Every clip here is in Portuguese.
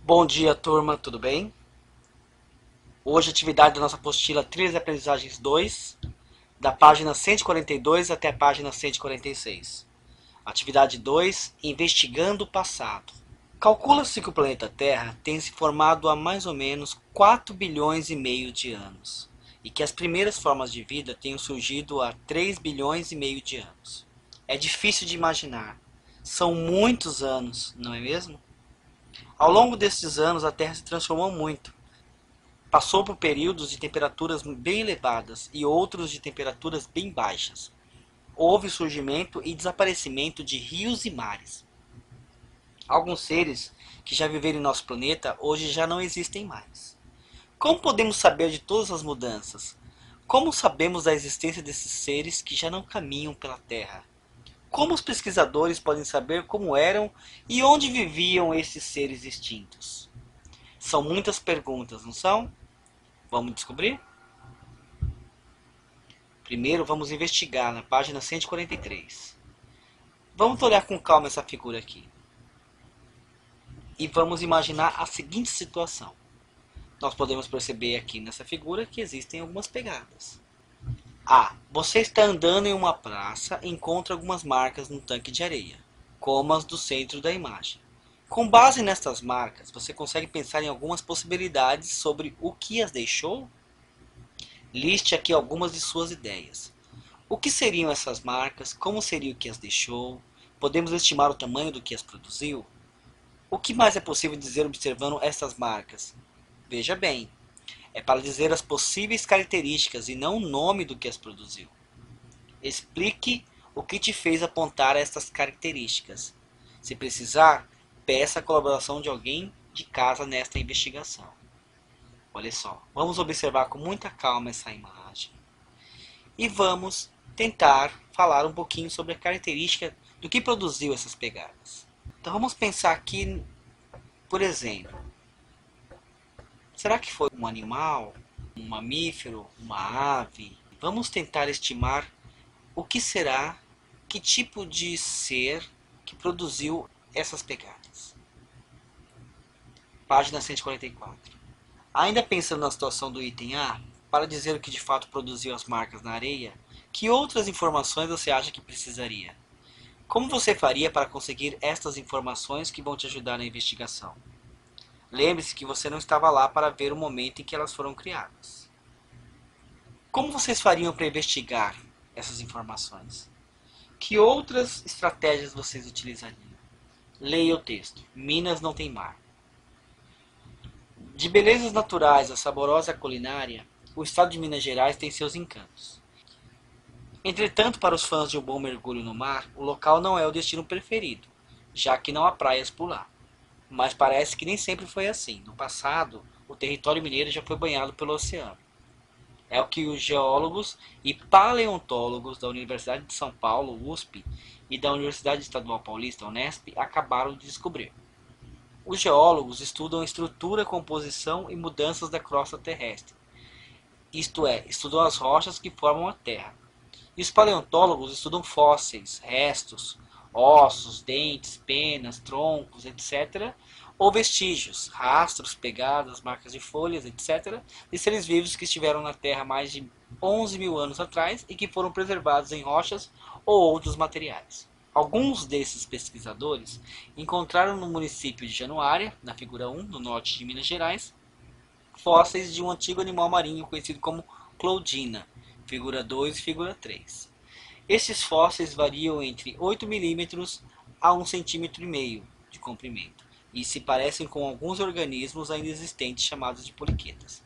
Bom dia, turma, tudo bem? Hoje, a atividade da nossa apostila Trilhas de Aprendizagens 2, da página 142 até a página 146. Atividade 2, Investigando o Passado. Calcula-se que o planeta Terra tem se formado há mais ou menos 4 bilhões e meio de anos, e que as primeiras formas de vida tenham surgido há 3 bilhões e meio de anos. É difícil de imaginar. São muitos anos, não é mesmo? Ao longo desses anos, a Terra se transformou muito. Passou por períodos de temperaturas bem elevadas e outros de temperaturas bem baixas. Houve surgimento e desaparecimento de rios e mares. Alguns seres que já viveram em nosso planeta hoje já não existem mais. Como podemos saber de todas as mudanças? Como sabemos da existência desses seres que já não caminham pela Terra? Como os pesquisadores podem saber como eram e onde viviam esses seres extintos? São muitas perguntas, não são? Vamos descobrir? Primeiro vamos investigar na página 143. Vamos olhar com calma essa figura aqui. E vamos imaginar a seguinte situação. Nós podemos perceber aqui nessa figura que existem algumas pegadas. A. Você está andando em uma praça e encontra algumas marcas no tanque de areia, como as do centro da imagem. Com base nestas marcas, você consegue pensar em algumas possibilidades sobre o que as deixou? Liste aqui algumas de suas ideias. O que seriam essas marcas? Como seria o que as deixou? Podemos estimar o tamanho do que as produziu? O que mais é possível dizer observando essas marcas? Veja bem, é para dizer as possíveis características e não o nome do que as produziu. Explique o que te fez apontar estas características. Se precisar, peça a colaboração de alguém de casa nesta investigação. Olha só, vamos observar com muita calma essa imagem e vamos tentar falar um pouquinho sobre a característica do que produziu essas pegadas. Então vamos pensar aqui, por exemplo, será que foi um animal, um mamífero, uma ave? Vamos tentar estimar o que será, que tipo de ser que produziu essas pegadas. Página 144. Ainda pensando na situação do item A, para dizer o que de fato produziu as marcas na areia, que outras informações você acha que precisaria? Como você faria para conseguir estas informações que vão te ajudar na investigação? Lembre-se que você não estava lá para ver o momento em que elas foram criadas. Como vocês fariam para investigar essas informações? Que outras estratégias vocês utilizariam? Leia o texto. Minas não tem mar. De belezas naturais à saborosa culinária, o estado de Minas Gerais tem seus encantos. Entretanto, para os fãs de um bom mergulho no mar, o local não é o destino preferido, já que não há praias por lá. Mas parece que nem sempre foi assim. No passado, o território mineiro já foi banhado pelo oceano. É o que os geólogos e paleontólogos da Universidade de São Paulo, USP, e da Universidade Estadual Paulista, Unesp, acabaram de descobrir. Os geólogos estudam a estrutura, composição e mudanças da crosta terrestre. Isto é, estudam as rochas que formam a Terra. E os paleontólogos estudam fósseis, restos, ossos, dentes, penas, troncos, etc. Ou vestígios, rastros, pegadas, marcas de folhas, etc. de seres vivos que estiveram na Terra há mais de 11 mil anos atrás e que foram preservados em rochas ou outros materiais. Alguns desses pesquisadores encontraram no município de Januária, na figura 1, no norte de Minas Gerais, fósseis de um antigo animal marinho conhecido como Cloudina, figura 2 e figura 3. Esses fósseis variam entre 8 milímetros a 1,5 cm de comprimento e se parecem com alguns organismos ainda existentes chamados de poliquetas.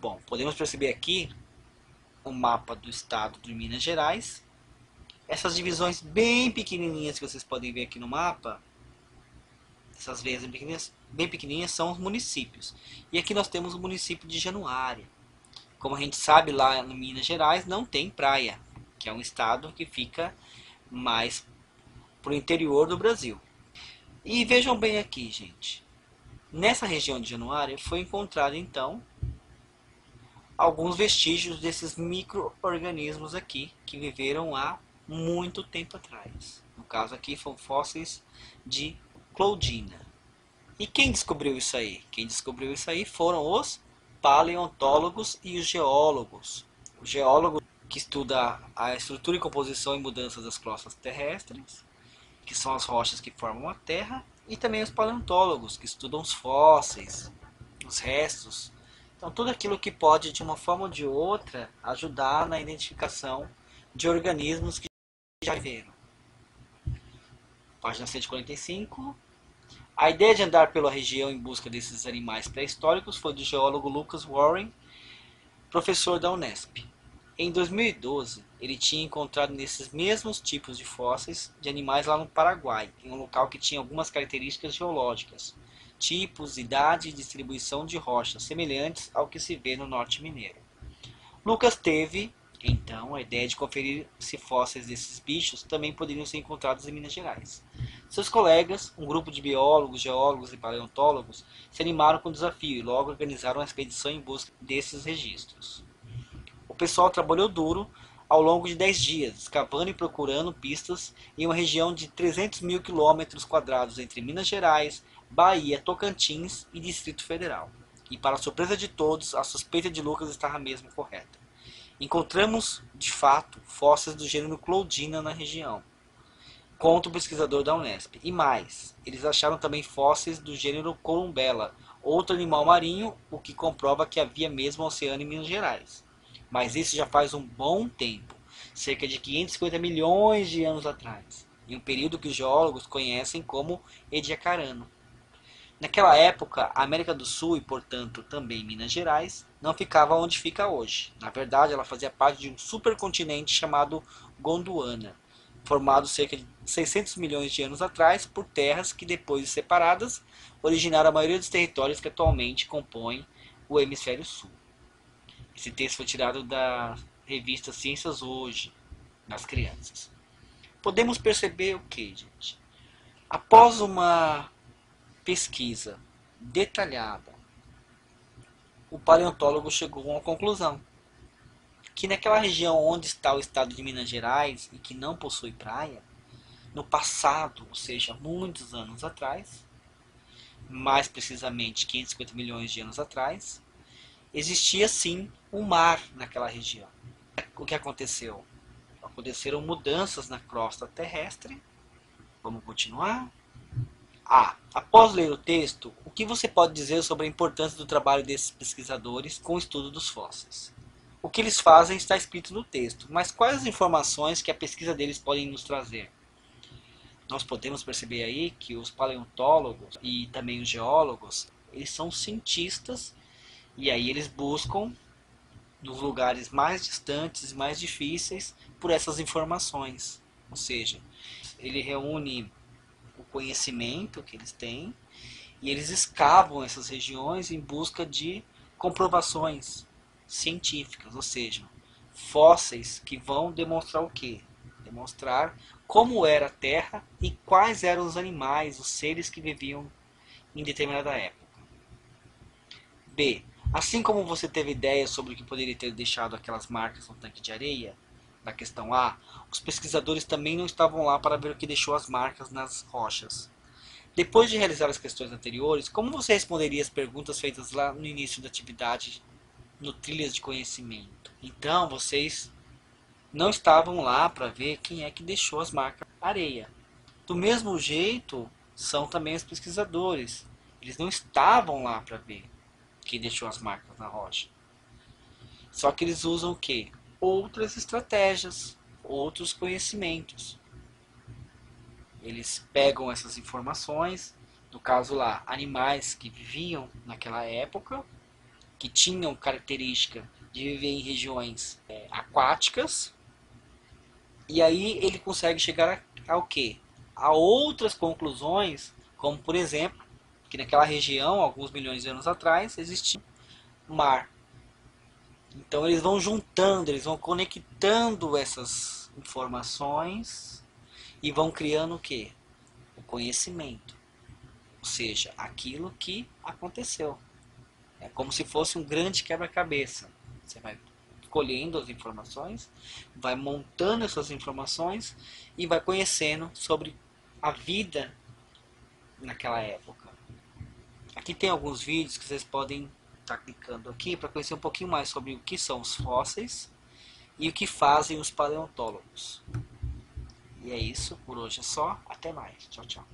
Bom, podemos perceber aqui o mapa do estado de Minas Gerais. Essas divisões bem pequenininhas que vocês podem ver aqui no mapa, essas veias bem pequenininhas são os municípios. E aqui nós temos o município de Januária. Como a gente sabe, lá em Minas Gerais não tem praia, que é um estado que fica mais para o interior do Brasil. E vejam bem aqui, gente. Nessa região de Januária foi encontrado então alguns vestígios desses micro-organismos aqui que viveram há muito tempo atrás. No caso aqui são fósseis de Cloudina. E quem descobriu isso aí? Quem descobriu isso aí foram os paleontólogos e os geólogos. O geólogo que estuda a estrutura e composição e mudança das crostas terrestres, que são as rochas que formam a Terra, e também os paleontólogos que estudam os fósseis, os restos. Então tudo aquilo que pode de uma forma ou de outra ajudar na identificação de organismos que já viveram. Página 145. A ideia de andar pela região em busca desses animais pré-históricos foi do geólogo Lucas Warren, professor da Unesp. Em 2012, ele tinha encontrado nesses mesmos tipos de fósseis de animais lá no Paraguai, em um local que tinha algumas características geológicas, tipos, idade e distribuição de rochas semelhantes ao que se vê no norte mineiro. Lucas teve, então, a ideia de conferir se fósseis desses bichos também poderiam ser encontrados em Minas Gerais. Seus colegas, um grupo de biólogos, geólogos e paleontólogos, se animaram com o desafio e logo organizaram uma expedição em busca desses registros. O pessoal trabalhou duro ao longo de 10 dias, escavando e procurando pistas em uma região de 300 mil quilômetros quadrados entre Minas Gerais, Bahia, Tocantins e Distrito Federal. E para a surpresa de todos, a suspeita de Lucas estava mesmo correta. Encontramos, de fato, fósseis do gênero Cloudina na região, conta o pesquisador da Unesp. E mais, eles acharam também fósseis do gênero Columbella, outro animal marinho, o que comprova que havia mesmo oceano em Minas Gerais. Mas isso já faz um bom tempo, cerca de 550 milhões de anos atrás, em um período que os geólogos conhecem como Ediacarano. Naquela época, a América do Sul e, portanto, também Minas Gerais, não ficava onde fica hoje. Na verdade, ela fazia parte de um supercontinente chamado Gondwana, formado cerca de 600 milhões de anos atrás por terras que, depois de separadas, originaram a maioria dos territórios que atualmente compõem o hemisfério sul. Esse texto foi tirado da revista Ciências Hoje, das crianças. Podemos perceber o que, gente? Após uma pesquisa detalhada, o paleontólogo chegou a uma conclusão: que naquela região onde está o estado de Minas Gerais e que não possui praia, no passado, ou seja, muitos anos atrás, mais precisamente 550 milhões de anos atrás, existia sim um mar naquela região. O que aconteceu? Aconteceram mudanças na crosta terrestre. Vamos continuar? Após ler o texto, o que você pode dizer sobre a importância do trabalho desses pesquisadores com o estudo dos fósseis? O que eles fazem está escrito no texto, mas quais as informações que a pesquisa deles podem nos trazer? Nós podemos perceber aí que os paleontólogos e também os geólogos, eles são cientistas e aí eles buscam nos lugares mais distantes, mais difíceis, por essas informações. Ou seja, ele reúne o conhecimento que eles têm e eles escavam essas regiões em busca de comprovações científicas, ou seja, fósseis que vão demonstrar o quê? Demonstrar como era a Terra e quais eram os animais, os seres que viviam em determinada época. B. Assim como você teve ideias sobre o que poderia ter deixado aquelas marcas no tanque de areia, na questão A, os pesquisadores também não estavam lá para ver o que deixou as marcas nas rochas. Depois de realizar as questões anteriores, como você responderia as perguntas feitas lá no início da atividade no Trilhas de Conhecimento? Então, vocês não estavam lá para ver quem é que deixou as marcas na areia. Do mesmo jeito, são também os pesquisadores. Eles não estavam lá para ver quem deixou as marcas na rocha. Só que eles usam o quê? Outras estratégias, outros conhecimentos. Eles pegam essas informações, no caso lá, animais que viviam naquela época, que tinham característica de viver em regiões aquáticas, e aí ele consegue chegar ao quê? A outras conclusões, como por exemplo, que naquela região, alguns milhões de anos atrás, existia mar. Então eles vão juntando, eles vão conectando essas informações e vão criando o quê? O conhecimento. Ou seja, aquilo que aconteceu. É como se fosse um grande quebra-cabeça. Você vai colhendo as informações, vai montando essas informações e vai conhecendo sobre a vida naquela época. Aqui tem alguns vídeos que vocês podem estar clicando aqui para conhecer um pouquinho mais sobre o que são os fósseis e o que fazem os paleontólogos. E é isso, por hoje é só, até mais, tchau, tchau.